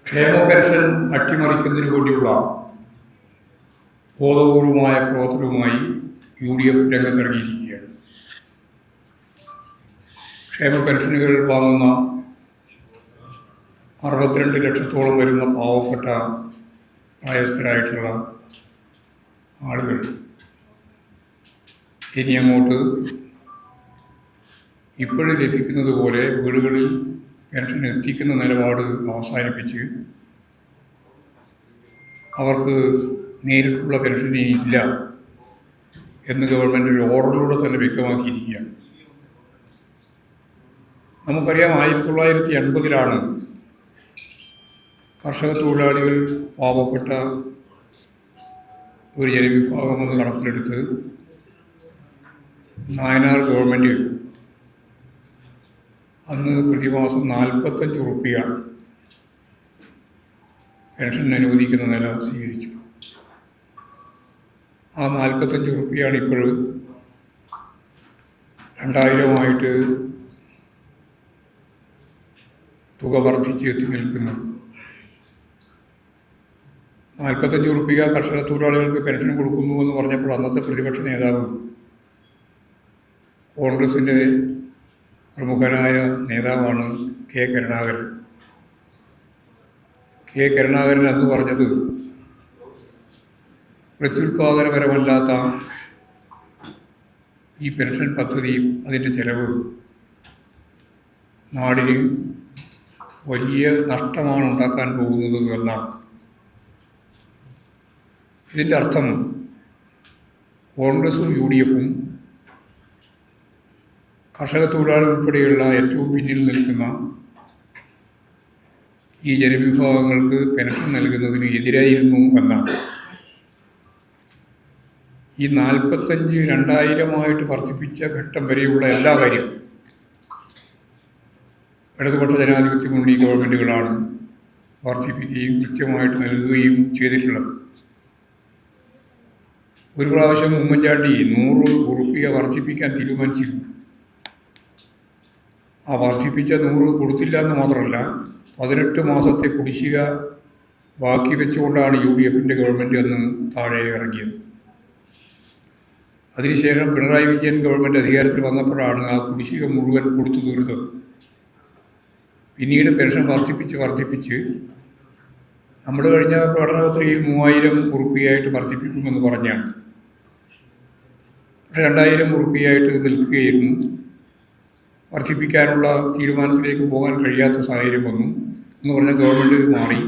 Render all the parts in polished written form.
ക്ഷേമ പെൻഷൻ അട്ടിമറിക്കുന്നതിന് വേണ്ടിയുള്ള ബോധപൂർവമായ പ്രവർത്തനവുമായി UDF രംഗത്തിറങ്ങിയിരിക്കുകയാണ്. ക്ഷേമ പെൻഷനുകൾ വാങ്ങുന്ന 62 ലക്ഷത്തോളം വരുന്ന പാവപ്പെട്ട പ്രായസ്ഥരായിട്ടുള്ള ആളുകൾ ഇനി അങ്ങോട്ട് ഇപ്പോഴും ലഭിക്കുന്നത് പോലെ വീടുകളിൽ പെൻഷൻ എത്തിക്കുന്ന നിലപാട് അവസാനിപ്പിച്ച് അവർക്ക് നേരിട്ടുള്ള പെൻഷൻ ഇല്ല എന്ന് ഗവൺമെൻറ് ഒരു ഓർഡറിലൂടെ തന്നെ വ്യക്തമാക്കിയിരിക്കുകയാണ്. നമുക്കറിയാം 1980-ലാണ് കർഷക തൊഴിലാളികൾ പാവപ്പെട്ട ഒരു ജനവിഭാഗമെന്ന് കണക്കിലെടുത്ത് നായനാർ ഗവൺമെൻറ് അന്ന് പ്രതിമാസം 45 റുപ്യ പെൻഷൻ അനുവദിക്കുന്ന നില സ്വീകരിച്ചു. ആ 45 റുപ്യയാണ് ഇപ്പോൾ 2000 തുക വർദ്ധിച്ച് എത്തി നിൽക്കുന്നത്. 45 റുപ്യ കർഷക തൊഴിലാളികൾക്ക് പെൻഷൻ കൊടുക്കുന്നു എന്ന് പറഞ്ഞപ്പോൾ അന്നത്തെ പ്രതിപക്ഷ നേതാവ്, കോൺഗ്രസിൻ്റെ പ്രമുഖനായ നേതാവാണ് കെ കരുണാകരൻ. അന്ന് പറഞ്ഞത് പ്രത്യുൽപാദനപരമല്ലാത്ത ഈ പെൻഷൻ പദ്ധതി, അതിൻ്റെ ചെലവ് നാടിന് വലിയ നഷ്ടമാണ് ഉണ്ടാക്കാൻ പോകുന്നത് എന്നാണ്. ഇതിൻ്റെ അർത്ഥം കോൺഗ്രസും UDFും കർഷക തൊഴിലാളി ഉൾപ്പെടെയുള്ള ഏറ്റവും പിന്നിൽ നിൽക്കുന്ന ഈ ജനവിഭാഗങ്ങൾക്ക് പെൻഷൻ നൽകുന്നതിന് എതിരായിരുന്നു എന്നാണ്. ഈ 45 2000 വർദ്ധിപ്പിച്ച ഘട്ടം വരെയുള്ള എല്ലാ കാര്യവും ഇടതുപക്ഷ ജനാധിപത്യ മുന്നണി ഗവൺമെൻറ്റുകളാണ് വർദ്ധിപ്പിക്കുകയും കൃത്യമായിട്ട് നൽകുകയും ചെയ്തിട്ടുള്ളത്. ഒരു പ്രാവശ്യം ഉമ്മൻചാണ്ടി 100 റുപ്യ വർദ്ധിപ്പിക്കാൻ തീരുമാനിച്ചിരുന്നു. ആ വർദ്ധിപ്പിച്ച 100 കൊടുത്തില്ല എന്ന് മാത്രമല്ല, 18 മാസത്തെ കുടിശ്ശിക ബാക്കി വെച്ചുകൊണ്ടാണ് UDFിൻ്റെ ഗവൺമെൻറ് അന്ന് താഴെ ഇറങ്ങിയത്. അതിനുശേഷം പിണറായി വിജയൻ ഗവൺമെൻറ് അധികാരത്തിൽ വന്നപ്പോഴാണ് ആ കുടിശ്ശിക മുഴുവൻ കൊടുത്തു തീർത്തത്. പിന്നീട് പെൻഷൻ വർദ്ധിപ്പിച്ച് നമ്മൾ കഴിഞ്ഞ പ്രകടന പത്രികയിൽ 3000 റുപ്യയായിട്ട് വർദ്ധിപ്പിക്കുമെന്ന് പറഞ്ഞാണ്. പക്ഷേ 2000 റുപ്യയായിട്ട് നിൽക്കുകയായിരുന്നു. വർദ്ധിപ്പിക്കാനുള്ള തീരുമാനത്തിലേക്ക് പോകാൻ കഴിയാത്ത സാഹചര്യം വന്നു എന്ന് പറഞ്ഞാൽ ഗവൺമെൻറ് മാറി.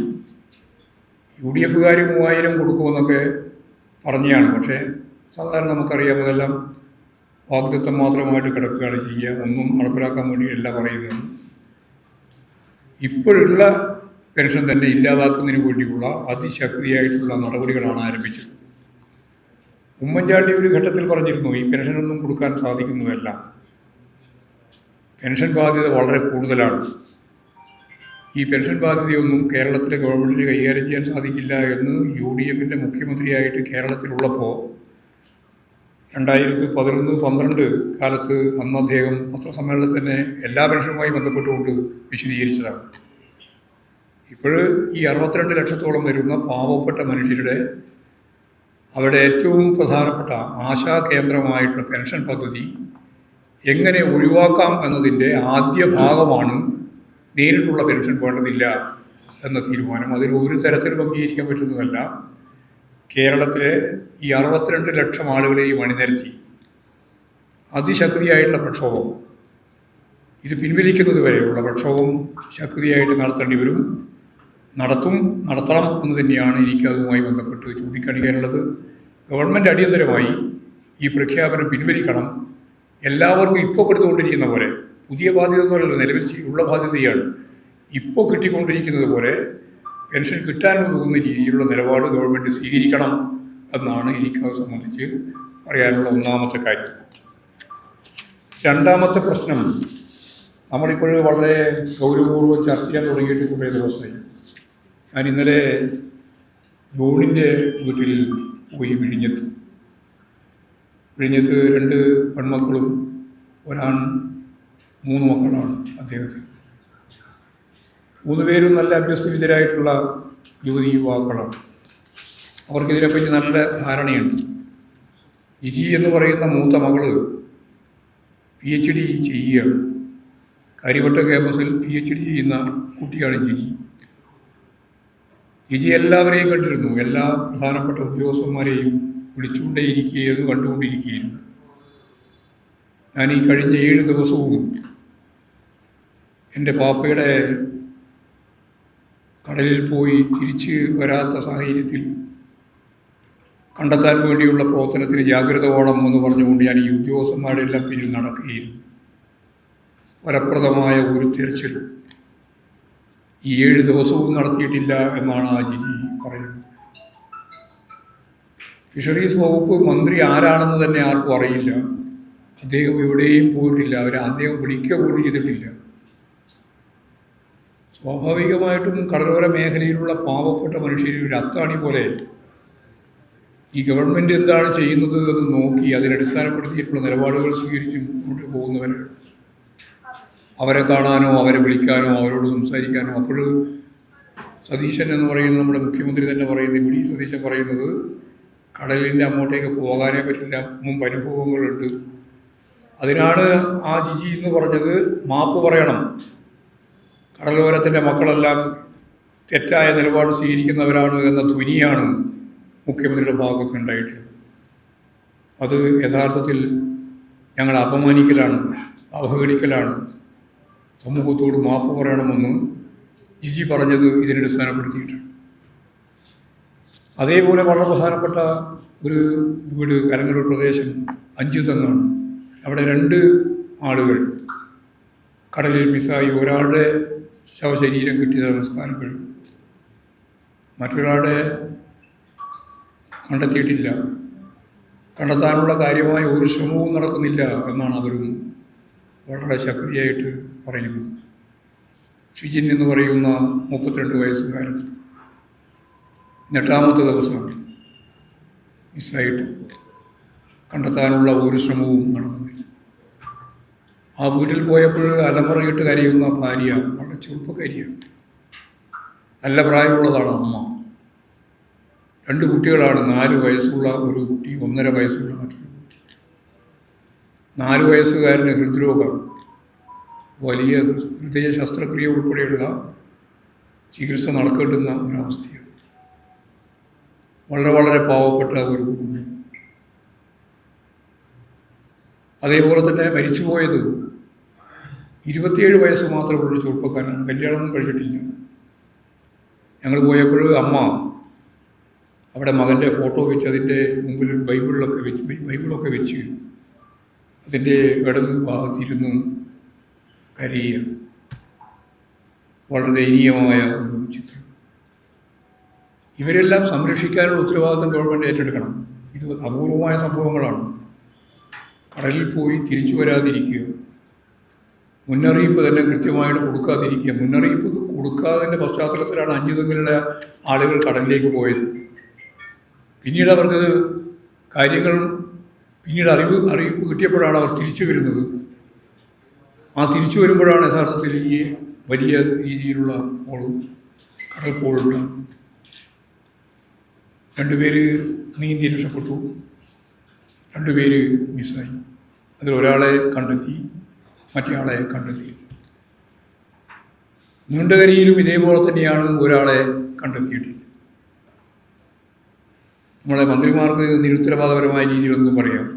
UDFുകാർ 3000 കൊടുക്കുമെന്നൊക്കെ പറഞ്ഞാണ്. പക്ഷേ സാധാരണ നമുക്കറിയാം, അതെല്ലാം വാഗ്ദത്തം മാത്രമായിട്ട് കിടക്കുകയാണ് ചെയ്യുക. ഒന്നും നടപ്പിലാക്കാൻ വേണ്ടിയല്ല പറയുന്നത്. ഇപ്പോഴുള്ള പെൻഷൻ തന്നെ ഇല്ലാതാക്കുന്നതിന് വേണ്ടിയുള്ള അതിശക്തിയായിട്ടുള്ള നടപടികളാണ് ആരംഭിച്ചത്. ഉമ്മൻചാണ്ടി ഒരു ഘട്ടത്തിൽ പറഞ്ഞിരുന്നു, ഈ പെൻഷനൊന്നും കൊടുക്കാൻ സാധിക്കുന്നതല്ല, പെൻഷൻ ബാധ്യത വളരെ കൂടുതലാണ്, ഈ പെൻഷൻ ബാധ്യതയൊന്നും കേരളത്തിലെ ഗവൺമെൻറ്റിന് കൈകാര്യം ചെയ്യാൻ സാധിക്കില്ല എന്ന് UDFിൻ്റെ മുഖ്യമന്ത്രിയായിട്ട് കേരളത്തിലുള്ളപ്പോൾ 2011-12 കാലത്ത് അന്ന് അദ്ദേഹം പത്രസമ്മേളനത്തിൽ തന്നെ എല്ലാ പെൻഷനുമായി ബന്ധപ്പെട്ടുകൊണ്ട് വിശദീകരിച്ചതാണ്. ഇപ്പോൾ ഈ 62 ലക്ഷത്തോളം വരുന്ന പാവപ്പെട്ട മനുഷ്യരുടെ അവരുടെ ഏറ്റവും പ്രധാനപ്പെട്ട ആശാ കേന്ദ്രമായിട്ടുള്ള പെൻഷൻ പദ്ധതി എങ്ങനെ ഒഴിവാക്കാം എന്നതിൻ്റെ ആദ്യ ഭാഗമാണ് നേരിട്ടുള്ള പെൻഷൻ വേണ്ടതില്ല എന്ന തീരുമാനം. അതിന് ഒരു തരത്തിലും അംഗീകരിക്കാൻ പറ്റുന്നതല്ല. കേരളത്തിലെ ഈ 62 ലക്ഷം ആളുകളെയും അണിനിരത്തി അതിശക്തിയായിട്ടുള്ള പ്രക്ഷോഭം, ഇത് പിൻവലിക്കുന്നത് വരെയുള്ള പ്രക്ഷോഭം ശക്തിയായിട്ട് നടത്തേണ്ടി വരും, നടത്തണം എന്ന് തന്നെയാണ് എനിക്ക് അതുമായി ബന്ധപ്പെട്ട് ചൂണ്ടിക്കാണിക്കാനുള്ളത്. ഗവൺമെൻറ് അടിയന്തരമായി ഈ പ്രഖ്യാപനം പിൻവലിക്കണം. എല്ലാവർക്കും ഇപ്പോൾ കൊടുത്തുകൊണ്ടിരിക്കുന്ന പോലെ, പുതിയ ബാധ്യത എന്നല്ല, നിലവിൽ ഉള്ള ബാധ്യതയാണ്, ഇപ്പോൾ കിട്ടിക്കൊണ്ടിരിക്കുന്നത് പോലെ പെൻഷൻ കിട്ടാൻ പോകുന്ന രീതിയിലുള്ള നിലപാട് ഗവൺമെൻറ് സ്വീകരിക്കണം എന്നാണ് എനിക്കത് സംബന്ധിച്ച് പറയാനുള്ള ഒന്നാമത്തെ കാര്യം. രണ്ടാമത്തെ പ്രശ്നം, നമ്മളിപ്പോൾ വളരെ ഗൗരവപൂർവ്വം ചർച്ച ചെയ്യാൻ തുടങ്ങിയിട്ട് കുറേ ദിവസമായി. ഞാൻ ഇന്നലെ ജോണിൻ്റെ വീട്ടിൽ പോയി വിഴിഞ്ഞത്ത് 2 പെൺമക്കളും ഒരാൺ 3 മക്കളാണ് അദ്ദേഹത്തിന്. മൂന്നുപേരും നല്ല അഭ്യസ്തവിദ്യരായിട്ടുള്ള യുവതി യുവാക്കളാണ്. അവർക്കിതിനെപ്പറ്റി നല്ല ധാരണയുണ്ട്. ജിജി എന്ന് പറയുന്ന മൂത്ത മകള് PhD ചെയ്യുകയാണ്. കാര്യവട്ട ക്യാമ്പസിൽ PhD ചെയ്യുന്ന കുട്ടിയാണ് ജിജി. ജിജി എല്ലാവരെയും കണ്ടിരുന്നു. എല്ലാ പ്രധാനപ്പെട്ട ഉദ്യോഗസ്ഥന്മാരെയും വിളിച്ചുകൊണ്ടേയിരിക്കുകയും കണ്ടുകൊണ്ടിരിക്കുകയായിരുന്നു. ഞാൻ ഈ കഴിഞ്ഞ 7 ദിവസവും എൻ്റെ പാപ്പയുടെ കടലിൽ പോയി തിരിച്ച് വരാത്ത സാഹചര്യത്തിൽ കണ്ടെത്താൻ വേണ്ടിയുള്ള പ്രവർത്തനത്തിന് ജാഗ്രത വേണം എന്ന് പറഞ്ഞുകൊണ്ട് ഞാൻ ഈ ഉദ്യോഗസ്ഥന്മാരുടെ എല്ലാം പിന്നിൽ നടക്കുകയായിരുന്നു. ഫലപ്രദമായ ഒരു തിരച്ചിൽ ഈ 7 ദിവസവും നടത്തിയിട്ടില്ല എന്നാണ് ആ ജിജി പറയുന്നത്. ഫിഷറീസ് വകുപ്പ് മന്ത്രി ആരാണെന്ന് തന്നെ ആർക്കും അറിയില്ല. അദ്ദേഹം എവിടെയും പോയിട്ടില്ല. അദ്ദേഹം വിളിക്കുക പോലും ചെയ്തിട്ടില്ല. സ്വാഭാവികമായിട്ടും കടലോര മേഖലയിലുള്ള പാവപ്പെട്ട മനുഷ്യർ ഒരു അത്താണി പോലെ ഈ ഗവൺമെൻറ് എന്താണ് ചെയ്യുന്നത് എന്ന് നോക്കി അതിനടിസ്ഥാനപ്പെടുത്തിയിട്ടുള്ള നിലപാടുകൾ സ്വീകരിച്ച് മുന്നോട്ട് പോകുന്നവർ, അവരെ കാണാനോ അവരെ വിളിക്കാനോ അവരോട് സംസാരിക്കാനോ, അപ്പോൾ സതീശൻ എന്ന് പറയുന്ന നമ്മുടെ മുഖ്യമന്ത്രി തന്നെ പറയുന്നത്, വി ഡി സതീശൻ പറയുന്നത് കടലിൻ്റെ അങ്ങോട്ടേക്ക് പോകാനേ പറ്റില്ല, മുമ്പ് അനുഭവങ്ങളുണ്ട്. അതിനാണ് ആ ജിജി എന്ന് പറഞ്ഞത് മാപ്പ് പറയണം, കടലോരത്തിൻ്റെ മക്കളെല്ലാം തെറ്റായ നിലപാട് സ്വീകരിക്കുന്നവരാണ് എന്ന ധ്വനിയാണ് മുഖ്യമന്ത്രിയുടെ ഭാഗത്ത് ഉണ്ടായിട്ടുള്ളത്. അത് യഥാർത്ഥത്തിൽ ഞങ്ങൾ അപമാനിക്കലാണ്, അവഹേളിക്കലാണ്. സമൂഹത്തോട് മാപ്പ് പറയണമെന്ന് ജിജി പറഞ്ഞത് ഇതിനടിസ്ഥാനപ്പെടുത്തിയിട്ടാണ്. അതേപോലെ വളരെ പ്രധാനപ്പെട്ട ഒരു വീട് കലങ്ങല്ലൂർ പ്രദേശം 5 തെങ്ങാണ്. അവിടെ 2 ആളുകൾ കടലിൽ മിസ്സായി. ഒരാളുടെ ശവശരീരം കിട്ടിയ നമസ്കാരം കഴിഞ്ഞു, മറ്റൊരാളുടെ കണ്ടെത്തിയിട്ടില്ല. കണ്ടെത്താനുള്ള കാര്യമായ ഒരു ശ്രമവും നടക്കുന്നില്ല എന്നാണ് അവരും വളരെ ശക്തിയായിട്ട് പറയുന്നത്. ഷിജിൻ എന്ന് പറയുന്ന 32 വയസ്സുകാരൻ 8ാമത്തെ ദിവസമാണ് മിസ്സായിട്ട്. കണ്ടെത്താനുള്ള ഒരു ശ്രമവും നടക്കുന്നില്ല. ആ വീട്ടിൽ പോയപ്പോൾ അലമുറയിട്ട് കരയുന്ന ഭാര്യ വളരെ ചെറുപ്പക്കാരിയാണ്, നല്ല പ്രായമുള്ളതാണ് അമ്മ. 2 കുട്ടികളാണ്. 4 വയസ്സുള്ള ഒരു കുട്ടി, 1.5 വയസ്സുള്ള മറ്റൊരു കുട്ടി. 4 വയസ്സുകാരന് ഹൃദ്രോഗം, വലിയ ഹൃദയ ശസ്ത്രക്രിയ ഉൾപ്പെടെയുള്ള ചികിത്സ നടക്കേണ്ടുന്ന ഒരവസ്ഥയാണ്. വളരെ വളരെ പാവപ്പെട്ട ഒരു കുടുംബം. അതേപോലെ തന്നെ മരിച്ചുപോയത് 27 വയസ്സ് മാത്രമുള്ള ചെറുപ്പക്കാരനാണ്, കല്യാണമൊന്നും കഴിച്ചിട്ടില്ല. ഞങ്ങൾ പോയപ്പോൾ അമ്മ അവിടെ മകൻ്റെ ഫോട്ടോ വെച്ച് അതിൻ്റെ മുമ്പിൽ ബൈബിളൊക്കെ വെച്ച് അതിൻ്റെ ഇടത് ഭാഗത്തിരുന്ന് കരയുകയാണ്. വളരെ ദയനീയമായ ഒരു ചിത്രം. ഇവരെല്ലാം സംരക്ഷിക്കാനുള്ള ഉത്തരവാദിത്വം ഗവൺമെൻറ് ഏറ്റെടുക്കണം. ഇത് അപൂർവമായ സംഭവങ്ങളാണ്. കടലിൽ പോയി തിരിച്ചു വരാതിരിക്കുക, മുന്നറിയിപ്പ് തന്നെ കൃത്യമായിട്ട് കൊടുക്കാതിരിക്കുക. മുന്നറിയിപ്പ് കൊടുക്കാതിൻ്റെ പശ്ചാത്തലത്തിലാണ് 5 തെങ്ങിലുള്ള ആളുകൾ കടലിലേക്ക് പോയത്. പിന്നീട് അവർക്ക് കാര്യങ്ങൾ അറിയിപ്പ് കിട്ടിയപ്പോഴാണ് അവർ തിരിച്ചു വരുന്നത്. ആ തിരിച്ചു വരുമ്പോഴാണ് യഥാർത്ഥത്തിൽ ഈ വലിയ രീതിയിലുള്ള കടൽ പോളുണ്ടാകും. 2 പേര് നീന്തി രക്ഷപ്പെട്ടു, 2 പേര് മിസ്സായി. അതിലൊരാളെ കണ്ടെത്തി, മറ്റേയാളെ കണ്ടെത്തിയില്ല. നീണ്ടകരയിലും ഇതേപോലെ തന്നെയാണ്, ഒരാളെ കണ്ടെത്തിയിട്ടില്ല. നമ്മളെ മന്ത്രിമാർക്ക് നിരുത്തരവാദപരമായ രീതിയിലൊന്നും പറയാം.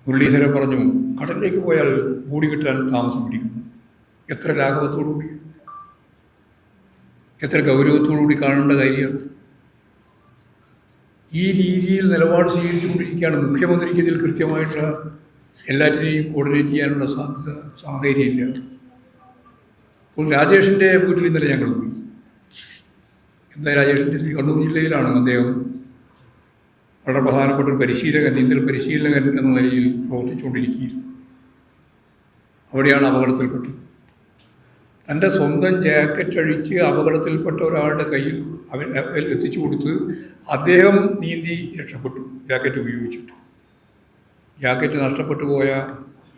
മുരളീധരൻ പറഞ്ഞു, കടലിലേക്ക് പോയാൽ കൂടി കിട്ടാൻ താമസം പിടിക്കുന്നു. എത്ര ലാഘവത്തോടുകൂടി, എത്ര ഗൗരവത്തോടുകൂടി കാണേണ്ട കാര്യമാണ്. ഈ രീതിയിൽ നിലപാട് സ്വീകരിച്ചുകൊണ്ടിരിക്കുകയാണ്. മുഖ്യമന്ത്രിക്ക് ഇതിൽ കൃത്യമായിട്ടുള്ള എല്ലാറ്റിനെയും കോർഡിനേറ്റ് ചെയ്യാനുള്ള സാഹചര്യമില്ല. അപ്പോൾ രാജേഷിൻ്റെ വീട്ടിൽ ഇന്നലെ ഞങ്ങൾ പോയി. എന്താ രാജേഷിൻ്റെ കണ്ണൂർ ജില്ലയിലാണ്. അദ്ദേഹം വളരെ പ്രധാനപ്പെട്ട ഒരു പരിശീലകൻ, നീന്തൽ പരിശീലകൻ എന്ന നിലയിൽ പ്രവർത്തിച്ചുകൊണ്ടിരിക്കുകയായിരുന്നു. അവിടെയാണ് അപകടത്തിൽപ്പെട്ടത്. തൻ്റെ സ്വന്തം ജാക്കറ്റ് അഴിച്ച് അപകടത്തിൽപ്പെട്ട ഒരാളുടെ കയ്യിൽ എത്തിച്ചു കൊടുത്ത് അദ്ദേഹം നീന്തി രക്ഷപ്പെട്ടു, ജാക്കറ്റ് ഉപയോഗിച്ചിട്ട്. ജാക്കറ്റ് നഷ്ടപ്പെട്ടു പോയ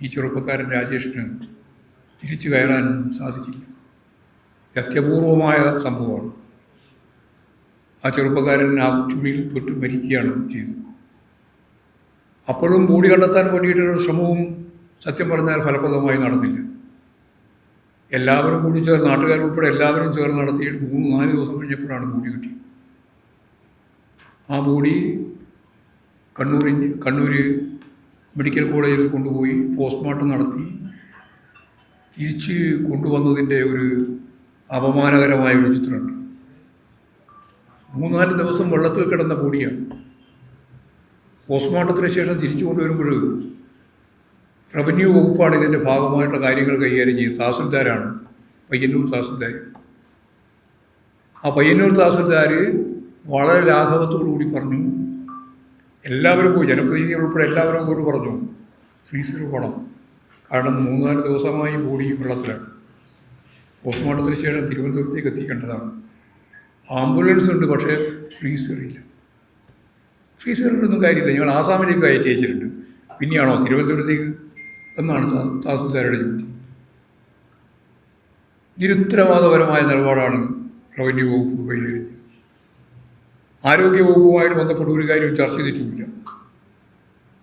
ഈ ചെറുപ്പക്കാരൻ രാജേഷിന് തിരിച്ചു കയറാൻ സാധിച്ചില്ല. അത്യപൂർവമായ സംഭവമാണ്. ആ ചെറുപ്പക്കാരൻ ആ ചുഴിയിൽ തൊട്ട് മരിക്കുകയാണ് ചെയ്തത്. അപ്പോഴും ബോഡി കണ്ടെത്താൻ വേണ്ടിയിട്ടുള്ള ശ്രമവും സത്യം പറഞ്ഞാൽ ഫലപ്രദമായി നടന്നില്ല. എല്ലാവരും കൂടി ചേർന്ന്, നാട്ടുകാരുൾപ്പെടെ എല്ലാവരും ചേർന്ന് നടത്തിയിട്ട് 3-4 ദിവസം കഴിഞ്ഞപ്പോഴാണ് ബോഡി കിട്ടിയത്. ആ ബോഡി കണ്ണൂർ മെഡിക്കൽ കോളേജിൽ കൊണ്ടുപോയി പോസ്റ്റ്മോർട്ടം നടത്തി തിരിച്ച് കൊണ്ടുവന്നതിൻ്റെ ഒരു അപമാനകരമായ ഒരു ചിത്രമുണ്ട്. 3-4 ദിവസം വെള്ളത്തിൽ കിടന്ന ബോഡിയാണ്. പോസ്റ്റ്മോർട്ടത്തിന് ശേഷം തിരിച്ചു കൊണ്ടുവരുമ്പോൾ റവന്യൂ വകുപ്പാണ് ഇതിൻ്റെ ഭാഗമായിട്ടുള്ള കാര്യങ്ങൾ കൈകാര്യം ചെയ്യുന്നത്. തഹസിൽദാരാണ്, പയ്യന്നൂർ തഹസിൽദാർ. ആ പയ്യന്നൂർ തഹസിൽദാർ വളരെ ലാഘവത്തോടുകൂടി പറഞ്ഞു, എല്ലാവരും പോയി, ജനപ്രതിനിധികൾ ഉൾപ്പെടെ എല്ലാവരും പോയി പറഞ്ഞു ഫ്രീസർ വേണം, കാരണം 3-4 ദിവസമായി ബോഡി വെള്ളത്തിലാണ്. പോസ്റ്റ്മോർട്ടത്തിന് ശേഷം തിരുവനന്തപുരത്തേക്ക് എത്തിക്കേണ്ടതാണ്. ആംബുലൻസ് ഉണ്ട്, പക്ഷേ ഫ്രീസറില്ല. ഫ്രീസറിലൊന്നും കാര്യമില്ല, ഞങ്ങൾ ആസാമിലേക്ക് കയറ്റി അയച്ചിട്ടുണ്ട്, പിന്നെയാണോ തിരുവനന്തപുരത്തേക്ക് എന്നാണ് തഹസിൽദാരുടെ ജോലി. നിരുത്തരവാദപരമായ നിലപാടാണ് റവന്യൂ വകുപ്പ് കൈകാര്യം ചെയ്തത്. ആരോഗ്യ വകുപ്പുമായിട്ട് ബന്ധപ്പെട്ട ഒരു കാര്യവും ചർച്ച ചെയ്തിട്ടുമില്ല.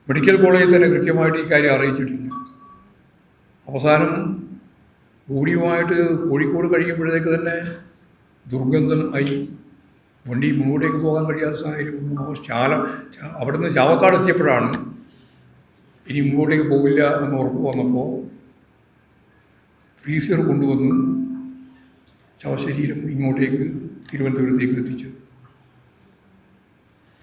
മെഡിക്കൽ കോളേജിൽ തന്നെ കൃത്യമായിട്ട് ഈ കാര്യം അറിയിച്ചിട്ടില്ല. അവസാനം ബോഡിയുമായിട്ട് കോഴിക്കോട് കഴിയുമ്പോഴത്തേക്ക് തന്നെ ദുർഗന്ധം ആയി, വണ്ടി മുന്നോട്ടേക്ക് പോകാൻ കഴിയാത്ത സാഹചര്യം വന്നു. അവിടുന്ന് ചാവക്കാട് എത്തിയപ്പോഴാണ് ഇനി മുന്നോട്ടേക്ക് പോകില്ല എന്ന് ഉറപ്പ് വന്നപ്പോൾ ഫ്രീസർ കൊണ്ടുവന്ന് ശവശരീരം ഇങ്ങോട്ടേക്ക് തിരുവനന്തപുരത്തേക്ക് എത്തിച്ചത്.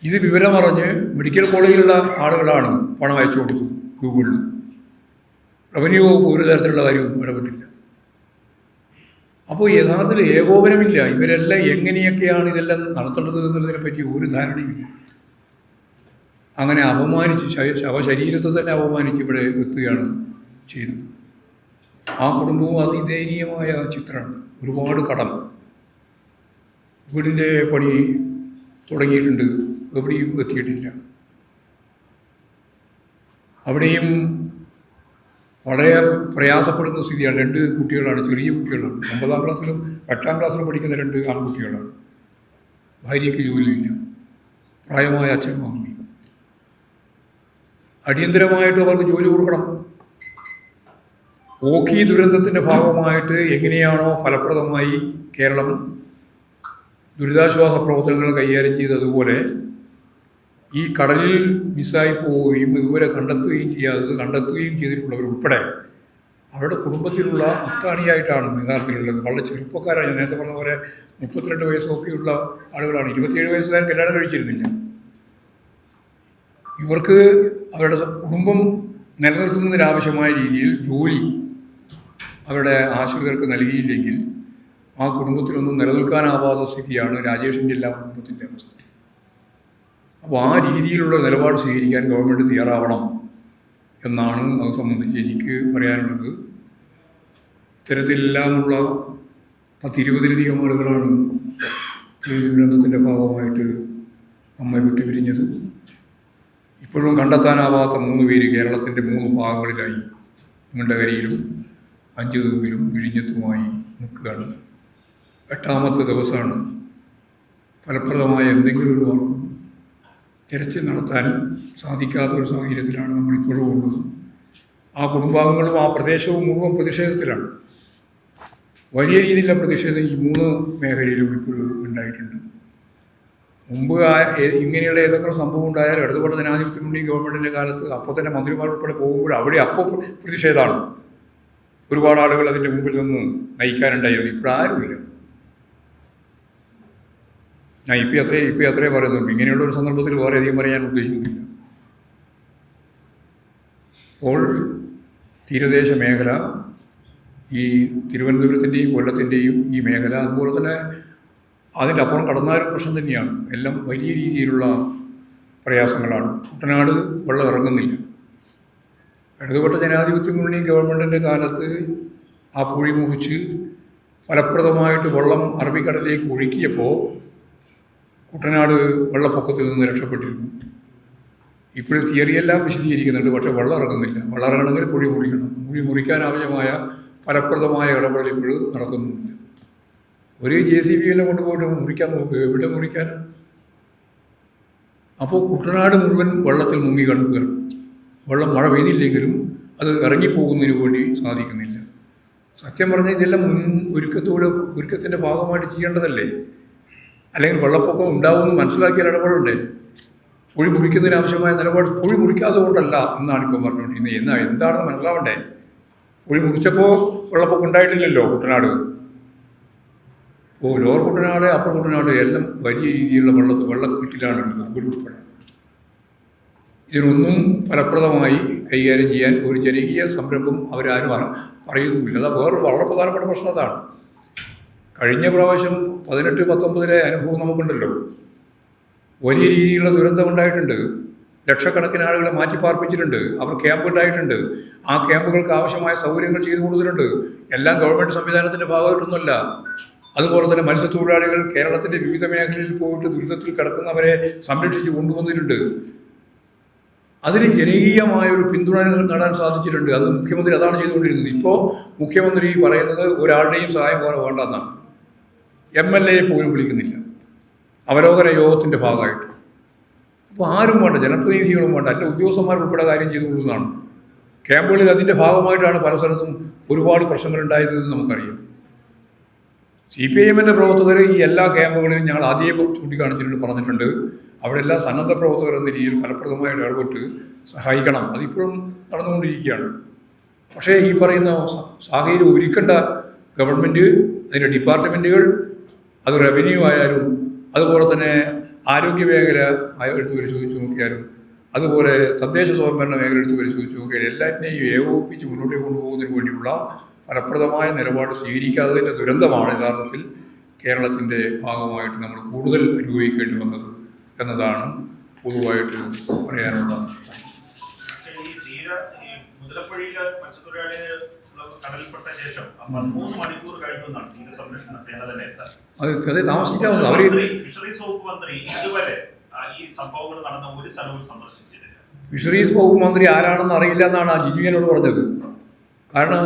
ഇത് വിവരമറിഞ്ഞ് മെഡിക്കൽ കോളേജിലുള്ള ആളുകളാണ് പണം അയച്ചു കൊടുത്തത് ഗൂഗിളിൽ. റവന്യൂ വകുപ്പ് ഒരു തരത്തിലുള്ള കാര്യവും ഇടപെട്ടില്ല. അപ്പോൾ യഥാർത്ഥത്തിൽ ഏകോപനമില്ല. ഇവരെല്ലാം എങ്ങനെയൊക്കെയാണ് ഇതെല്ലാം നടത്തേണ്ടത് എന്നുള്ളതിനെ പറ്റി ഒരു ധാരണയുമില്ല. അങ്ങനെ അപമാനിച്ച് ശവശരീരത്തെ തന്നെ അപമാനിച്ച് ഇവിടെ എത്തുകയാണ് ചെയ്തത്. ആ കുടുംബവും അതിദയനീയമായ ചിത്രമാണ്. ഒരുപാട് കടം, വീടിൻ്റെ പണി തുടങ്ങിയിട്ടുണ്ട്, എവിടെയും എത്തിയിട്ടില്ല. അവിടെയും വളരെ പ്രയാസപ്പെടുന്ന സ്ഥിതിയാണ്. 2 കുട്ടികളാണ്, ചെറിയ കുട്ടികളാണ്. 9ാം ക്ലാസ്സിലും 8ാം ക്ലാസ്സിലും പഠിക്കുന്ന 2 ആൺകുട്ടികളാണ്. ഭാര്യയ്ക്ക് ജോലിയില്ല, പ്രായമായ അച്ഛനും അമ്മയും. അടിയന്തരമായിട്ട് അവർക്ക് ജോലി കൊടുക്കണം. ഓഖി ദുരന്തത്തിൻ്റെ ഭാഗമായിട്ട് എങ്ങനെയാണോ ഫലപ്രദമായി കേരളം ദുരിതാശ്വാസ പ്രവർത്തനങ്ങൾ കൈകാര്യം ചെയ്തതുപോലെ ഈ കടലിൽ മിസ്സായി പോവുകയും ഇതുവരെ കണ്ടെത്തുകയും ചെയ്തിട്ടുള്ളവരുൾപ്പെടെ അവരുടെ കുടുംബത്തിലുള്ള അത്താണിയായിട്ടാണ് യഥാർത്ഥത്തിലുള്ളത്. വളരെ ചെറുപ്പക്കാരാണ്. ഞാൻ നേരത്തെ പറഞ്ഞ പോലെ 32 വയസ്സൊക്കെയുള്ള ആളുകളാണ്. 27 വയസ്സുകാരൻ കല്യാണം കഴിച്ചിരുന്നില്ല. ഇവർക്ക് അവരുടെ കുടുംബം നിലനിർത്തുന്നതിനാവശ്യമായ രീതിയിൽ ജോലി അവരുടെ ആശ്രിതർക്ക് നൽകിയില്ലെങ്കിൽ ആ കുടുംബത്തിലൊന്നും നിലനിൽക്കാനാവാത്ത സ്ഥിതിയാണ് രാജേഷിൻ്റെ എല്ലാ കുടുംബത്തിൻ്റെ അവസ്ഥ. അപ്പോൾ ആ രീതിയിലുള്ള നിലപാട് സ്വീകരിക്കാൻ ഗവൺമെൻറ് തയ്യാറാവണം എന്നാണ് അത് സംബന്ധിച്ച് എനിക്ക് പറയാനുള്ളത്. ഇത്തരത്തിലെല്ലാമുള്ള 10-20ലധികം ആളുകളാണ് ഈ ദുരന്തത്തിൻ്റെ ഭാഗമായിട്ട് നമ്മെ വിട്ടുപിരിഞ്ഞത്. ഇപ്പോഴും കണ്ടെത്താനാവാത്ത 3 പേര് കേരളത്തിൻ്റെ 3 ഭാഗങ്ങളിലായി മുണ്ടകരിയിലും 5 തൂങ്ങിലും വിഴിഞ്ഞത്തുമായി നിൽക്കുകയാണ്. 8ാമത്തെ ദിവസമാണ്. ഫലപ്രദമായ എന്തെങ്കിലും ഒരു വാർത്ത തിരച്ചിൽ നടത്താൻ സാധിക്കാത്തൊരു സാഹചര്യത്തിലാണ് നമ്മളിപ്പോഴും ഉള്ളത്. ആ കുടുംബാംഗങ്ങളും ആ പ്രദേശവും മുഴുവൻ പ്രതിഷേധത്തിലാണ്. വലിയ രീതിയിലുള്ള പ്രതിഷേധം ഈ 3 മേഖലയിലും ഇപ്പോഴും ഉണ്ടായിട്ടുണ്ട്. മുമ്പ് ഇങ്ങനെയുള്ള ഏതെങ്കിലും സംഭവം ഉണ്ടായാലും ഇടതുപക്ഷ ജനാധിപത്യ മുന്നണി ഗവൺമെൻറ്റിൻ്റെ കാലത്ത് അപ്പോൾ തന്നെ മന്ത്രിമാരുൾപ്പെടെ പോകുമ്പോൾ അവിടെ അപ്പോൾ പ്രതിഷേധമാണ്. ഒരുപാട് ആളുകൾ അതിൻ്റെ മുമ്പിൽ നിന്ന് നയിക്കാനുണ്ടായിരുന്നു. ഇപ്പോഴാരുമില്ല. ഞാൻ ഇപ്പം അത്രേ പറയുന്നുള്ളൂ. ഇങ്ങനെയുള്ളൊരു സന്ദർഭത്തിൽ വേറെ അധികം പറയാൻ ഉദ്ദേശിക്കുന്നില്ല. അപ്പോൾ തീരദേശ മേഖല, ഈ തിരുവനന്തപുരത്തിൻ്റെയും കൊല്ലത്തിൻ്റെയും ഈ മേഖല, അതുപോലെ തന്നെ അതിൻ്റെ അപ്പുറം കടന്നാലും പ്രശ്നം തന്നെയാണ്. എല്ലാം വലിയ രീതിയിലുള്ള പ്രയാസങ്ങളാണ്. കുട്ടനാട് വെള്ളം ഇറങ്ങുന്നില്ല. ഇടതുപക്ഷ ജനാധിപത്യ മുന്നണി ഗവൺമെൻറ്റിൻ്റെ കാലത്ത് ആ പുഴി മുറിച്ച് ഫലപ്രദമായിട്ട് വെള്ളം അറബിക്കടലിലേക്ക് ഒഴുക്കിയപ്പോൾ കുട്ടനാട് വെള്ളപ്പൊക്കത്തിൽ നിന്ന് രക്ഷപ്പെട്ടിരുന്നു. ഇപ്പോഴും തിയറിയെല്ലാം വിശദീകരിക്കുന്നുണ്ട്, പക്ഷേ വെള്ളം ഇറങ്ങുന്നില്ല. വെള്ളം ഇറങ്ങണമെങ്കിൽ പുഴി മുറിക്കണം. പുഴി മുറിക്കാൻ ആവശ്യമായ ഫലപ്രദമായ ഇടപെടൽ ഇപ്പോഴും നടക്കുന്നുമില്ല. ഒരു JCB എല്ലാം കൊണ്ടുപോയിട്ട് മുറിക്കാൻ നോക്കുക, എവിടെ മുറിക്കാൻ? അപ്പോൾ കുട്ടനാട് മുഴുവൻ വെള്ളത്തിൽ മുങ്ങി കിടക്കുകയാണ്. വെള്ളം മഴ പെയ്തില്ലെങ്കിലും അത് ഇറങ്ങിപ്പോകുന്നതിന് വേണ്ടി സാധിക്കുന്നില്ല. സത്യം പറഞ്ഞാൽ ഇതെല്ലാം ഒരുക്കത്തിൻ്റെ ഭാഗമായിട്ട് ചെയ്യേണ്ടതല്ലേ? അല്ലെങ്കിൽ വെള്ളപ്പൊക്കം ഉണ്ടാവുമെന്ന് മനസ്സിലാക്കിയാൽ ഇടപെടണ്ടേ? കുഴി മുറിക്കുന്നതിന് ആവശ്യമായ നിലപാട് കുഴി മുറിക്കാതെ കൊണ്ടല്ല എന്നാണ് ഇപ്പം പറഞ്ഞുകൊണ്ടിരിക്കുന്നത്. എന്താണെന്ന് മനസ്സിലാവണ്ടേ? കുഴി മുറിച്ചപ്പോൾ വെള്ളപ്പൊക്കം ഉണ്ടായിട്ടില്ലല്ലോ കുട്ടനാട്. ലോവർ കുട്ടനാട്, അപ്പർ കുട്ടനാട് എല്ലാം വലിയ രീതിയിലുള്ള വെള്ളക്കെട്ടിലാണ് ഉൾപ്പെടെ. ഇതിനൊന്നും ഫലപ്രദമായി കൈകാര്യം ചെയ്യാൻ ഒരു ജനകീയ സംരംഭം അവരാരും പറയുന്നുമില്ല. അത് വേറൊരു വളരെ പ്രധാനപ്പെട്ട പ്രശ്നം അതാണ്. കഴിഞ്ഞ പ്രാവശ്യം 18-19 അനുഭവം നമുക്കുണ്ടല്ലോ. വലിയ രീതിയിലുള്ള ദുരന്തം ഉണ്ടായിട്ടുണ്ട്. ലക്ഷക്കണക്കിന് ആളുകളെ മാറ്റിപ്പാർപ്പിച്ചിട്ടുണ്ട്. അവർ ക്യാമ്പ് ഉണ്ടായിട്ടുണ്ട്. ആ ക്യാമ്പുകൾക്ക് ആവശ്യമായ സൗകര്യങ്ങൾ ചെയ്തു കൊടുത്തിട്ടുണ്ട്. എല്ലാം ഗവൺമെൻറ് സംവിധാനത്തിൻ്റെ ഭാഗമായിട്ടൊന്നുമല്ല. അതുപോലെ തന്നെ മത്സ്യത്തൊഴിലാളികൾ കേരളത്തിൻ്റെ വിവിധ മേഖലയിൽ പോയിട്ട് ദുരിതത്തിൽ കിടക്കുന്നവരെ സംരക്ഷിച്ച് കൊണ്ടുവന്നിട്ടുണ്ട്. അതിന് ജനകീയമായൊരു പിന്തുണ നേടാൻ സാധിച്ചിട്ടുണ്ട്. അത് മുഖ്യമന്ത്രി അതാണ് ചെയ്തുകൊണ്ടിരുന്നത്. ഇപ്പോൾ മുഖ്യമന്ത്രി പറയുന്നത് ഒരാളുടെയും സഹായം വേണ്ടെന്നാണ്. MLA പോലും വിളിക്കുന്നില്ല അവലോകന യോഗത്തിൻ്റെ ഭാഗമായിട്ട്. അപ്പോൾ ആരും വേണ്ട, ജനപ്രതിനിധികളും വേണ്ട, അല്ല ഉദ്യോഗസ്ഥന്മാർ ഉൾപ്പെടെ കാര്യം ചെയ്തു കൊടുക്കുന്നതാണ്. ക്യാമ്പുകളിൽ അതിൻ്റെ ഭാഗമായിട്ടാണ് പല സ്ഥലത്തും ഒരുപാട് പ്രശ്നങ്ങളുണ്ടായതെന്ന് നമുക്കറിയാം. CPIM പ്രവർത്തകർ ഈ എല്ലാ ക്യാമ്പുകളിലും ഞങ്ങൾ ആദ്യമേ ചൂണ്ടിക്കാണിച്ചിട്ടുണ്ട്, പറഞ്ഞിട്ടുണ്ട്. അവിടെ എല്ലാ സന്നദ്ധ പ്രവർത്തകർ എന്ന രീതിയിൽ ഫലപ്രദമായിട്ട് ഇടപെട്ട് സഹായിക്കണം. അതിപ്പോഴും നടന്നുകൊണ്ടിരിക്കുകയാണ്. പക്ഷേ ഈ പറയുന്ന സാഹചര്യം ഒരുക്കേണ്ട ഗവൺമെൻറ്, അതിൻ്റെ ഡിപ്പാർട്ട്മെൻറ്റുകൾ, അത് റവന്യൂ ആയാലും അതുപോലെ തന്നെ ആരോഗ്യ മേഖല എടുത്ത് പരിശോധിച്ച് നോക്കിയാലും അതുപോലെ തദ്ദേശ സ്വയംഭരണ മേഖല എടുത്ത് പരിശോധിച്ച് നോക്കിയാലും എല്ലാറ്റിനെയും ഏകോപിപ്പിച്ച് മുന്നോട്ട് കൊണ്ടുപോകുന്നതിന് വേണ്ടിയുള്ള ഫലപ്രദമായ നിലപാട് സ്വീകരിക്കാത്തതിൻ്റെ ദുരന്തമാണ് യഥാർത്ഥത്തിൽ കേരളത്തിൻ്റെ ഭാഗമായിട്ട് നമ്മൾ കൂടുതൽ അനുഭവിക്കേണ്ടി വന്നത് എന്നതാണ് പൊതുവായിട്ട് പറയാനുള്ളത്. മുതലപ്പുഴയിലെ മത്സ്യത്തൊഴിലാളികൾ കടലിൽപ്പെട്ട ശേഷം 13 മണിക്കൂർ കഴിഞ്ഞാണ് തീരസംരക്ഷണ സേന തന്നെ എത്താൻ. അത് താമസിക്കാവുന്നത്. ഫിഷറീസ് വകുപ്പ് മന്ത്രി ഇതുവരെ ഈ സംഭവങ്ങൾ നടന്ന ഒരു സ്ഥലവും സന്ദർശിച്ചിട്ടില്ല. ഫിഷറീസ് വകുപ്പ് മന്ത്രി ആരാണെന്ന് അറിയില്ല എന്നാണ് ആ ജിജുവിനോട് പറഞ്ഞത്. കാരണം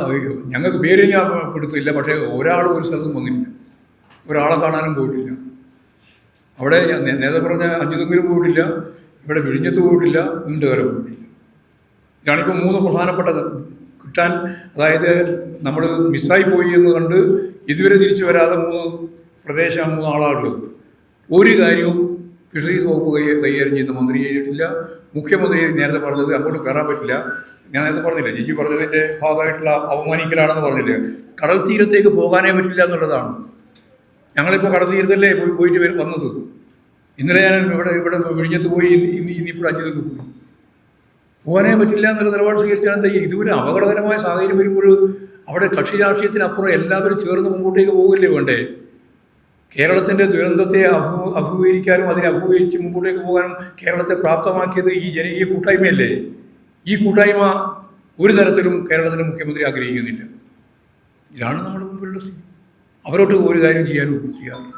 ഞങ്ങൾക്ക് പേര് ഞാൻ പെടുത്തില്ല, പക്ഷേ ഒരാളും ഒരു സ്ഥലത്തും വന്നില്ല, ഒരാളെ കാണാനും പോയിട്ടില്ല. അവിടെ നേരത്തെ പറഞ്ഞ അഞ്ചുതെങ്കിലും പോയിട്ടില്ല, ഇവിടെ വിഴിഞ്ഞത്ത് പോയിട്ടില്ല, നീണ്ടുകര പോയിട്ടില്ല. ഇതാണിപ്പോൾ 3 പ്രധാനപ്പെട്ടത് കിട്ടാൻ. അതായത് നമ്മൾ മിസ്സായി പോയി എന്ന് കണ്ട് ഇതുവരെ തിരിച്ചു വരാതെ 3 പ്രദേശം 3 ആളാണുള്ളത്. ഒരു കാര്യവും ഫിഷറീസ് വകുപ്പ് കൈകാര്യം ചെയ്യുന്ന മന്ത്രി ചെയ്തിട്ടില്ല. മുഖ്യമന്ത്രി നേരത്തെ പറഞ്ഞത് അങ്ങോട്ട് കയറാൻ പറ്റില്ല. ഞാൻ നേരത്തെ പറഞ്ഞില്ല, ജിജി പറഞ്ഞതിൻ്റെ ഭാഗമായിട്ടുള്ള അവമാനിക്കലാണെന്ന് പറഞ്ഞില്ല. കടൽ തീരത്തേക്ക് പോകാനേ പറ്റില്ല എന്നുള്ളതാണ്. ഞങ്ങളിപ്പോൾ കടൽ തീരത്തല്ലേ പോയിട്ട് വന്നത്. ഇന്നലെ ഞാൻ ഇവിടെ വിഴിഞ്ഞത്ത് പോയി, ഇന്നിപ്പോൾ അഞ്ചുതെക്ക് പോയി. പോകാനേ പറ്റില്ല എന്നുള്ള നിലപാട് സ്വീകരിച്ചാൽ ഇതുവരെ അപകടകരമായ സാഹചര്യം വരുമ്പോൾ അവിടെ കക്ഷി രാഷ്ട്രീയത്തിനപ്പുറം എല്ലാവരും ചേർന്ന് മുമ്പോട്ടേക്ക് പോകില്ലേ വേണ്ടേ? കേരളത്തിൻ്റെ ദുരന്തത്തെ അഭിമുഖീകരിക്കാനും അതിനെ അഭിമുഖീകരിച്ച് മുമ്പോട്ടേക്ക് പോകാനും കേരളത്തെ പ്രാപ്തമാക്കിയത് ഈ ജനകീയ കൂട്ടായ്മയല്ലേ? ഈ കൂട്ടായ്മ ഒരു തരത്തിലും കേരളത്തിൻ്റെ മുഖ്യമന്ത്രി ആഗ്രഹിക്കുന്നില്ല. ഇതാണ് നമ്മുടെ മുമ്പിലുള്ള സ്ഥിതി. അവരോട്ട് ഒരു കാര്യം ചെയ്യാറില്ല.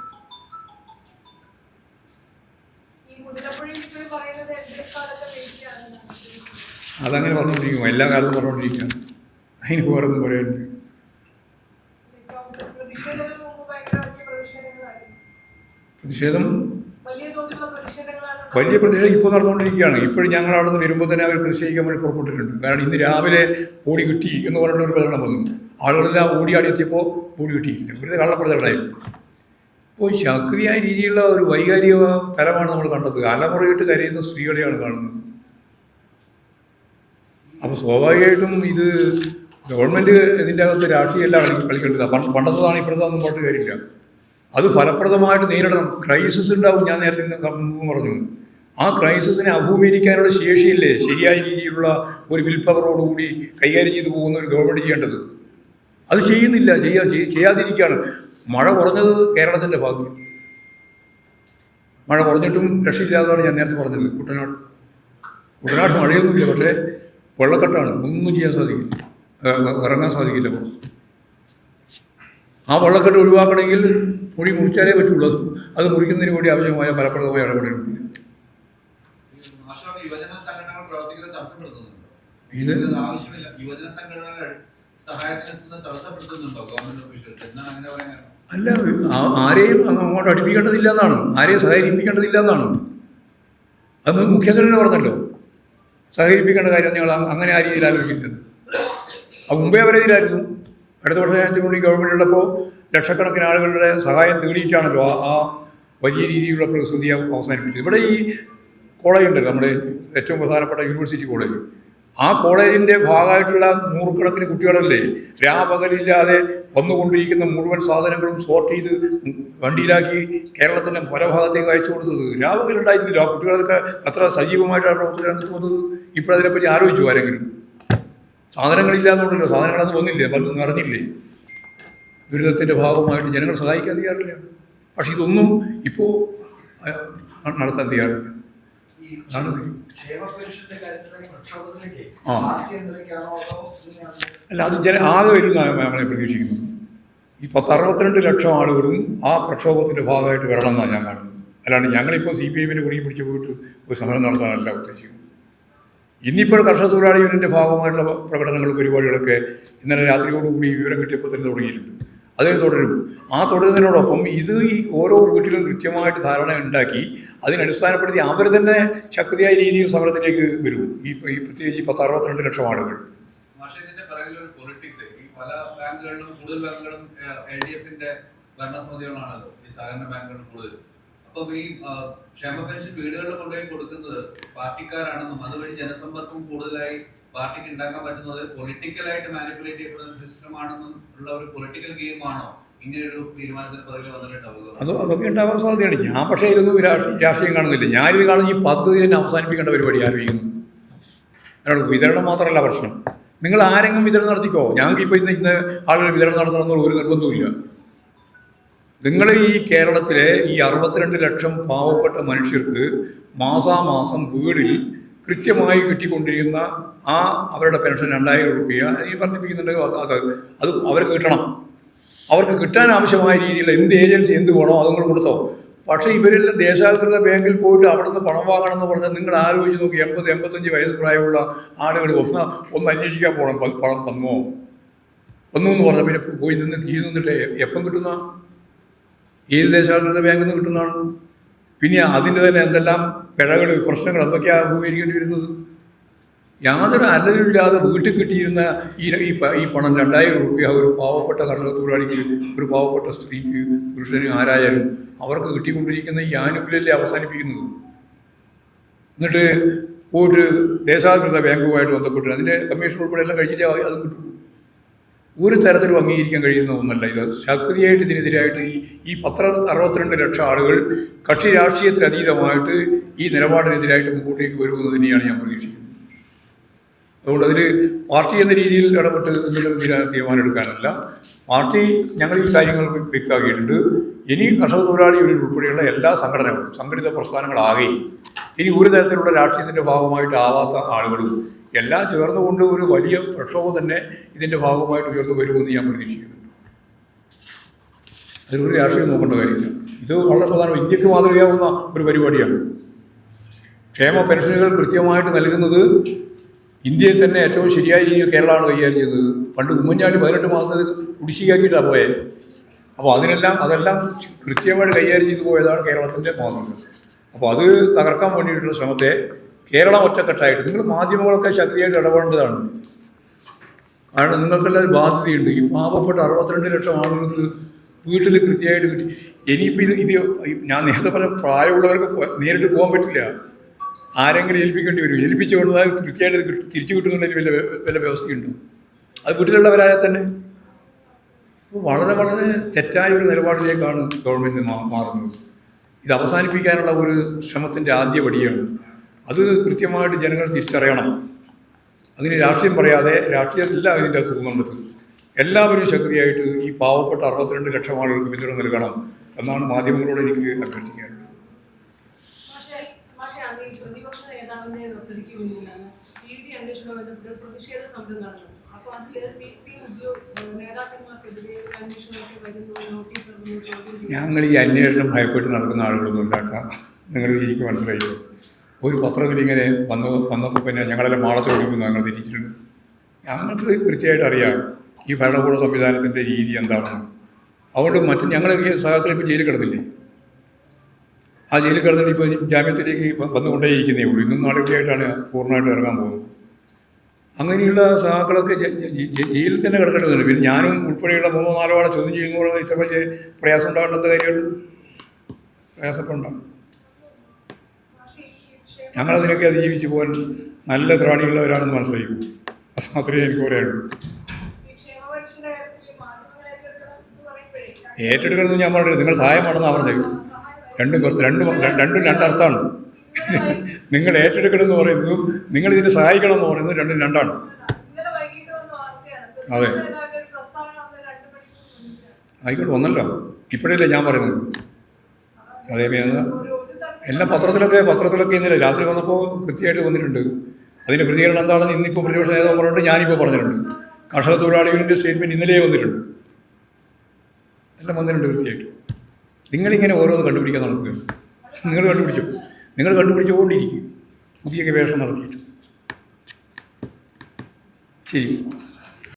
അതങ്ങനെ പറഞ്ഞുകൊണ്ടിരിക്കും, എല്ലാ കാലത്തും പറഞ്ഞുകൊണ്ടിരിക്കുകയാണ്. അതിന് വേറൊന്നും പറയാനില്ല. പ്രതിഷേധം വലിയ പ്രതിഷേധം ഇപ്പോൾ നടന്നുകൊണ്ടിരിക്കുകയാണ്. ഇപ്പോഴും ഞങ്ങൾ അവിടെ നിന്ന് വരുമ്പോൾ തന്നെ അവർ പ്രതിഷേധിക്കാൻ വേണ്ടി പുറപ്പെട്ടിട്ടുണ്ട്. കാരണം ഇന്ന് രാവിലെ ബോഡി കിട്ടി എന്ന് പറഞ്ഞിട്ട് ഒരു പ്രചരണം വന്നു. ആളുകളെല്ലാം ഓടിയാടി എത്തിയപ്പോൾ ബോഡി കിട്ടിയില്ല, വെറുതെ കള്ളപ്രചരണമായിരുന്നു. അപ്പോൾ ശക്തിയായ രീതിയിലുള്ള ഒരു വൈകാരിക തലമാണ് നമ്മൾ കണ്ടത്. അലമുറയിട്ട് കരയുന്ന സ്ത്രീകളെയാണ് കാണുന്നത്. അപ്പോൾ സ്വാഭാവികമായിട്ടും ഇത് ഗവൺമെൻറ് ഇതിൻ്റെ അകത്ത് രാഷ്ട്രീയമല്ല കളിക്കേണ്ടത്. പണ്ടത്തതാണ് ഇപ്പോഴത്തൊന്നും പറഞ്ഞിട്ട് കാര്യമില്ല. അത് ഫലപ്രദമായിട്ട് നേരിടണം. ക്രൈസിസ് ഉണ്ടാവും. ഞാൻ നേരത്തെ പറഞ്ഞു, ആ ക്രൈസിസിനെ അഭിമുഖീകരിക്കാനുള്ള ശേഷിയില്ലേ ശരിയായ രീതിയിലുള്ള ഒരു വിൽ പവറോടുകൂടി കൈകാര്യം ചെയ്തു പോകുന്ന ഒരു ഗവൺമെൻറ് ചെയ്യേണ്ടത്. അത് ചെയ്യുന്നില്ല, ചെയ്യാതിരിക്കുകയാണ്. മഴ കുറഞ്ഞത് കേരളത്തിൻ്റെ ഭാഗ്യം. മഴ കുറഞ്ഞിട്ടും രക്ഷയില്ലാത്തതാണ് ഞാൻ നേരത്തെ പറഞ്ഞത്. കുട്ടനാട് മഴയൊന്നുമില്ല, പക്ഷേ വെള്ളക്കെട്ടാണ്. ഒന്നും ചെയ്യാൻ സാധിക്കില്ല, ഇറങ്ങാൻ സാധിക്കില്ല. ആ വെള്ളക്കെട്ട് ഒഴിവാക്കണമെങ്കിൽ മുടി മുറിച്ചാലേ പറ്റുള്ളൂ. അത് മുറിക്കുന്നതിന് വേണ്ടി ആവശ്യമായ ഫലപ്രദമായ ഇടപെടലുണ്ട്. ഇത് ആവശ്യമില്ല. യുവജന സംഘടനകൾ സഹായത്തിനെത്തുന്ന തടസ്സപ്പെടുത്തുന്നുണ്ടോ ഗവൺമെന്റ് ഓഫീഷ്യൽസ്? എന്താണ് അങ്ങനെ പറയാൻ? അല്ല, ആരെയും അങ്ങോട്ട് അടുപ്പിക്കേണ്ടതില്ല എന്നാണ്, ആരെയും സഹകരിപ്പിക്കേണ്ടതില്ല എന്നാണ്. അത് മുഖ്യമന്ത്രി പറഞ്ഞല്ലോ, സഹകരിപ്പിക്കേണ്ട കാര്യം ഞങ്ങൾ അങ്ങനെ ആ രീതിയിൽ ആലോചിക്കുന്നത്. അത് മുമ്പേ അവരെ ഇതിലായിരുന്നു. അടുത്ത വർഷത്തിനുള്ളിൽ ഗവൺമെൻറ് ഉള്ളപ്പോൾ ലക്ഷക്കണക്കിന് ആളുകളുടെ സഹായം തേടിയിട്ടാണല്ലോ ആ വലിയ രീതിയിലുള്ള പ്രതിസന്ധി അവസാനിപ്പിച്ചത്. ഇവിടെ ഈ കോളേജ് ഉണ്ടല്ലോ, നമ്മുടെ ഏറ്റവും പ്രധാനപ്പെട്ട യൂണിവേഴ്സിറ്റി കോളേജ്, ആ കോളേജിൻ്റെ ഭാഗമായിട്ടുള്ള നൂറുകണക്കിന് കുട്ടികളല്ലേ രാപകലില്ലാതെ വന്നുകൊണ്ടിരിക്കുന്ന മുഴുവൻ സാധനങ്ങളും സോർട്ട് ചെയ്ത് വണ്ടിയിലാക്കി കേരളത്തിൻ്റെ പല ഭാഗത്തേക്ക് അയച്ചു കൊടുത്തത്. രാപകലുണ്ടായിട്ടില്ല. ആ കുട്ടികളൊക്കെ അത്ര സജീവമായിട്ടാണ് പ്രവർത്തന രംഗത്ത് വന്നത്. ഇപ്പോഴതിനെപ്പറ്റി ആലോചിച്ചു ആരെങ്കിലും? സാധനങ്ങളില്ലാന്നുണ്ടല്ലോ, സാധനങ്ങളൊന്നും വന്നില്ലേ, വന്ന് നിറഞ്ഞില്ലേ? ദുരിതത്തിൻ്റെ ഭാഗമായിട്ട് ജനങ്ങൾ സഹായിക്കാൻ തയ്യാറില്ല. പക്ഷെ ഇതൊന്നും ഇപ്പോൾ നടത്താൻ തയ്യാറില്ല. അല്ല, അത് ആകെ വരുന്ന നമ്മളെ പ്രതീക്ഷിക്കുന്നു. ഈ 10-62 ലക്ഷം ആളുകളും ആ പ്രക്ഷോഭത്തിൻ്റെ ഭാഗമായിട്ട് വരണമെന്നാണ് ഞാൻ കാണുന്നത്. അല്ലാണ്ട് ഞങ്ങളിപ്പോൾ CPIഎമ്മിന് കുടുങ്ങി പിടിച്ച് പോയിട്ട് ഒരു സമരം നടത്താനല്ല ഉദ്ദേശിക്കുന്നത്. ഇന്നിപ്പോൾ കർഷക തൊഴിലാളി യൂണിയൻ്റെ ഭാഗമായിട്ടുള്ള പ്രകടനങ്ങളും പരിപാടികളൊക്കെ ഇന്നലെ രാത്രിയോടുകൂടി വിവരം കിട്ടിയപ്പോൾ തന്നെ തുടങ്ങിയിട്ടുണ്ട്. അതിന് തുടരും. ആ തുടരുന്നതിനോടൊപ്പം ഇത് ഈ ഓരോ വീട്ടിലും കൃത്യമായിട്ട് ധാരണ ഉണ്ടാക്കി അതിനടിസ്ഥാനപ്പെടുത്തി അവർ തന്നെ ശക്തിയായ രീതിയിൽ സമരത്തിലേക്ക് വരും. ഈ പ്രത്യേകിച്ച് 10-62 ലക്ഷം ആളുകൾ. പല ബാങ്കുകളിലും കൂടുതൽ ബാങ്കുകളും LDFന്റെ ഭരണസമിതികളാണല്ലോ ഈ സഹകരണ ബാങ്കുകളിലും കൂടുതൽ. അപ്പം ഈ ക്ഷേമ പെൻഷൻ വീടുകളിൽ കൊണ്ടുപോയി കൊടുക്കുന്നത് പാർട്ടിക്കാരാണെന്നും അതുവഴി ജനസമ്പർക്കം കൂടുതലായി പാർട്ടിക്ക് ഉണ്ടാക്കാൻ പറ്റുന്നത് പൊളിറ്റിക്കലായിട്ട് മാനിപ്പുലേറ്റ് ചെയ്യപ്പെടുന്ന സിസ്റ്റമാണെന്നും ഉള്ള ഒരു പൊളിറ്റിക്കൽ ഗെയിമാണോ ഇങ്ങനൊരു തീരുമാനത്തിന് പദവിയിൽ വന്നിട്ടുണ്ടാവുക? അതൊക്കെ ഉണ്ടാവാൻ സാധ്യതയാണ്. ഞാൻ പക്ഷേ ഇതൊന്നും രാഷ്ട്രീയം കാണുന്നില്ല. ഞാനിത് കാണുന്ന ഈ പദ്ധതി തന്നെ അവസാനിപ്പിക്കേണ്ട പരിപാടി ആലോചിക്കുന്നത്. അതിനോട് വിതരണം മാത്രമല്ല പ്രശ്നം. നിങ്ങൾ ആരെങ്കിലും വിതരണം നടത്തിക്കോ, ഞങ്ങൾക്ക് ഇപ്പോൾ ഇന്ന് ആളുകൾ വിതരണം നടത്തണമെന്നുള്ള ഒരു നിർബന്ധവുമില്ല. നിങ്ങൾ ഈ കേരളത്തിലെ ഈ 62 ലക്ഷം പാവപ്പെട്ട മനുഷ്യർക്ക് മാസാമാസം വീടിൽ കൃത്യമായി കിട്ടിക്കൊണ്ടിരിക്കുന്ന ആ അവരുടെ പെൻഷൻ 2000 രൂപ ഈ വർദ്ധിപ്പിക്കുന്നുണ്ടെങ്കിൽ അത് അവർക്ക് കിട്ടണം. അവർക്ക് കിട്ടാൻ ആവശ്യമായ രീതിയിൽ എന്ത് ഏജൻസി എന്ത് വേണോ അത് നിങ്ങൾ കൊടുത്തോ. പക്ഷേ ഇവരെല്ലാം ദേശാൽകൃത ബാങ്കിൽ പോയിട്ട് അവിടെ നിന്ന് പണം വാങ്ങണമെന്ന് പറഞ്ഞാൽ നിങ്ങൾ ആലോചിച്ച് നോക്കി, 80-85 വയസ്സ് പ്രായമുള്ള ആളുകൾ ഒന്ന് അന്വേഷിക്കാൻ പോകണം, പണം വന്നു എന്ന് പറഞ്ഞാൽ പിന്നെ പോയി നിന്നിട്ട് എപ്പം കിട്ടുന്ന, ഏത് ദേശാൽകൃത ബാങ്കിൽ നിന്ന് കിട്ടുന്നതാണ്? പിന്നെ അതിൻ്റെ തന്നെ എന്തെല്ലാം പിഴകൾ പ്രശ്നങ്ങൾ എന്തൊക്കെയാണ് അഭിമുഖീകരിക്കേണ്ടി വരുന്നത്? യാതൊരു അല്ലലില്ലാതെ വീട്ടിൽ കിട്ടിയിരുന്ന ഈ പണം 2000 രൂപ ഒരു പാവപ്പെട്ട കർഷക തൊഴിലാളിക്ക്, ഒരു പാവപ്പെട്ട സ്ത്രീക്ക്, പുരുഷന്, ആരായാലും അവർക്ക് കിട്ടിക്കൊണ്ടിരിക്കുന്ന ഈ ആനുകൂല്യമല്ലേ അവസാനിപ്പിക്കുന്നത്. എന്നിട്ട് പോയിട്ട് ദേശാൽകൃത ബാങ്കുമായിട്ട് ബന്ധപ്പെട്ട് അതിൻ്റെ കമ്മീഷൻ ഉൾപ്പെടെ എല്ലാം കഴിച്ചിട്ടേ അതും കിട്ടും. ഒരു തരത്തിലും അംഗീകരിക്കാൻ കഴിയുന്ന ഒന്നല്ല ഇത്. ശക്തിയായിട്ട് ഇതിനെതിരായിട്ട് ഈ 10-62 ലക്ഷം ആളുകൾ കക്ഷി രാഷ്ട്രീയത്തിലതീതമായിട്ട് ഈ നിലപാടിനെതിരായിട്ട് മുമ്പോട്ടേക്ക് വരുമെന്ന് തന്നെയാണ് ഞാൻ പ്രതീക്ഷിക്കുന്നത്. അതുകൊണ്ട് അതിൽ പാർട്ടി എന്ന രീതിയിൽ ഇടപെട്ട് എന്തെങ്കിലും തീരുമാനം എടുക്കാനല്ല. പാർട്ടി ഞങ്ങൾ ഈ കാര്യങ്ങൾ വ്യക്തമാക്കിയിട്ടുണ്ട്. ഇനി കർഷക തൊഴിലാളി യൂണിയൻ ഉൾപ്പെടെയുള്ള എല്ലാ സംഘടനകളും സംഘടിത പ്രസ്ഥാനങ്ങളാകുകയും ഇനി ഒരു തരത്തിലുള്ള രാഷ്ട്രീയത്തിൻ്റെ ഭാഗമായിട്ട് ആവാത്ത ആളുകളും എല്ലാം ചേർന്നുകൊണ്ട് ഒരു വലിയ പ്രക്ഷോഭം തന്നെ ഇതിൻ്റെ ഭാഗമായിട്ട് ഉയർന്നു വരുമെന്ന് ഞാൻ പ്രതീക്ഷിക്കുന്നുണ്ട്. അതിലൊരു രാഷ്ട്രീയം നോക്കേണ്ട കാര്യമില്ല. ഇത് വളരെ പ്രധാനം. ഇന്ത്യക്ക് മാതൃകയാവുന്ന ഒരു പരിപാടിയാണ്. ക്ഷേമ പെൻഷനുകൾ കൃത്യമായിട്ട് നൽകുന്നത് ഇന്ത്യയിൽ തന്നെ ഏറ്റവും ശരിയായ രീതിയിൽ കേരളമാണ് കൈകാര്യം ചെയ്തത്. പണ്ട് ഉമ്മൻചാണ്ടി 18 മാസത്തിൽ കുടിശ്ശികയാക്കിയിട്ടാണ് പോയത്. അപ്പോൾ അതെല്ലാം കൃത്യമായിട്ട് കൈകാര്യം ചെയ്തു പോയതാണ് കേരളത്തിൻ്റെ മാതൃക. അപ്പോൾ അത് തകർക്കാൻ വേണ്ടിയിട്ടുള്ള ശ്രമത്തെ കേരളം ഒറ്റക്കെട്ടായിട്ട് നിങ്ങൾ മാധ്യമങ്ങളൊക്കെ ശക്തിയായിട്ട് ഇടപെടേണ്ടതാണ്. കാരണം നിങ്ങൾക്കെല്ലാം ബാധ്യതയുണ്ട്. ഈ പാവപ്പെട്ട 62 ലക്ഷം ആളുകൾക്ക് വീട്ടിൽ കൃത്യമായിട്ട് കിട്ടി. ഇനിയിപ്പോൾ ഇത് ഞാൻ നേരത്തെ പറഞ്ഞ പ്രായമുള്ളവർക്ക് നേരിട്ട് പോകാൻ പറ്റില്ല. ആരെങ്കിലും ഏൽപ്പിക്കേണ്ടി വരും. ഏൽപ്പിച്ചു കൊടുത്താൽ കൃത്യമായിട്ട് തിരിച്ചു കിട്ടുന്നതിന് വല്ല വ്യവസ്ഥയുണ്ട്. അത് വീട്ടിലുള്ളവരായാൽ തന്നെ വളരെ വളരെ തെറ്റായ ഒരു നിലപാടിലേക്കാണ് ഗവൺമെൻറ് മാറുന്നത്. ഇത് അവസാനിപ്പിക്കാനുള്ള ഒരു ശ്രമത്തിൻ്റെ ആദ്യ പടിയാണ്. അത് കൃത്യമായിട്ട് ജനങ്ങൾ തിരിച്ചറിയണം. അതിന് രാഷ്ട്രീയം പറയാതെ, രാഷ്ട്രീയമല്ല ഇതിൻ്റെ അകത്ത് തോന്നുന്നത്. എല്ലാവരും ശക്തിയായിട്ട് ഈ പാവപ്പെട്ട 62 ലക്ഷം ആളുകൾക്ക് പിന്തുണ നൽകണം എന്നാണ് മാധ്യമങ്ങളോട് എനിക്ക് അഭ്യർത്ഥിക്കാനുള്ളത്. ഞങ്ങൾ ഈ അന്വേഷണം ഭയപ്പെട്ട് നടക്കുന്ന ആളുകളൊന്നും ഉണ്ടാക്കാം. നിങ്ങൾ എനിക്ക് മനസ്സിലായി. ഒരു പത്രത്തിൽ ഇങ്ങനെ വന്നപ്പോൾ പിന്നെ ഞങ്ങളെല്ലാം മാളത്തോടിക്കുന്നു ഞങ്ങൾ തിരിച്ചിട്ടുണ്ട്. ഞങ്ങൾക്ക് കൃത്യമായിട്ട് അറിയാം ഈ ഭരണകൂട സംവിധാനത്തിൻ്റെ രീതി എന്താണെന്ന്. അതുകൊണ്ട് മറ്റു ഞങ്ങൾ സഹാക്കൾ ഇപ്പോൾ ജയിലിൽ കിടന്നില്ലേ, ആ ജയിലിൽ കിടന്നിട്ട് ഇപ്പോൾ ജാമ്യത്തിലേക്ക് വന്നുകൊണ്ടേയിരിക്കുന്നേ ഉള്ളൂ. ഇന്നും നാളെ കൂടിയായിട്ടാണ് പൂർണ്ണമായിട്ട് ഇറങ്ങാൻ പോകുന്നത്. അങ്ങനെയുള്ള സഹാക്കളൊക്കെ ജയിലിൽ തന്നെ കിടക്കേണ്ടതുണ്ട്. പിന്നെ ഞാനും ഉൾപ്പെടെയുള്ള 3-4 ആളെ ചോദ്യം ചെയ്യുമ്പോൾ ഇത്ര വലിയ പ്രയാസം ഉണ്ടാകേണ്ട കാര്യങ്ങൾ പ്രയാസമൊക്കെ ഉണ്ടാകും. ഞങ്ങളതിനൊക്കെ അതിജീവിച്ച് പോകാൻ നല്ല ത്രാണിയുള്ളവരാണെന്ന് മനസ്സിലാക്കും. അത് മാത്രമേ എനിക്ക് പറയാനുള്ളൂ. ഏറ്റെടുക്കണമെന്ന് ഞാൻ പറഞ്ഞത് നിങ്ങൾ സഹായമാണെന്നാണ് പറഞ്ഞത്. രണ്ടും രണ്ടർത്ഥമാണ്. നിങ്ങൾ ഏറ്റെടുക്കണമെന്ന് പറയുന്നതും നിങ്ങൾ ഇതിനെ സഹായിക്കണം എന്ന് പറയുന്നതും രണ്ടും രണ്ടാണ്. അതെ, ആയിക്കോട്ടെ, ഒന്നല്ലോ ഇപ്പോഴല്ലേ ഞാൻ പറയുന്നത്. അതേ എല്ലാം പത്രത്തിലൊക്കെ ഇന്നലെ രാത്രി വന്നപ്പോൾ കൃത്യമായിട്ട് വന്നിട്ടുണ്ട്. അതിൻ്റെ പ്രതികരണം എന്താണെന്ന് ഇന്നിപ്പോൾ പ്രതിപക്ഷ നേതാവ് പറഞ്ഞിട്ട് ഞാനിപ്പോൾ പറഞ്ഞിട്ടുണ്ട്. കർഷക തൊഴിലാളികളുടെ സ്റ്റേറ്റ്മെൻറ്റ് ഇന്നലെ വന്നിട്ടുണ്ട്. എല്ലാം വന്നിട്ടുണ്ട് കൃത്യമായിട്ട്. നിങ്ങളിങ്ങനെ ഓരോന്ന് കണ്ടുപിടിക്കാൻ നടക്കുകയാണ്. നിങ്ങൾ കണ്ടുപിടിച്ചുകൊണ്ടിരിക്കും പുതിയ ഗവേഷണം നടത്തിയിട്ട്. ശരി.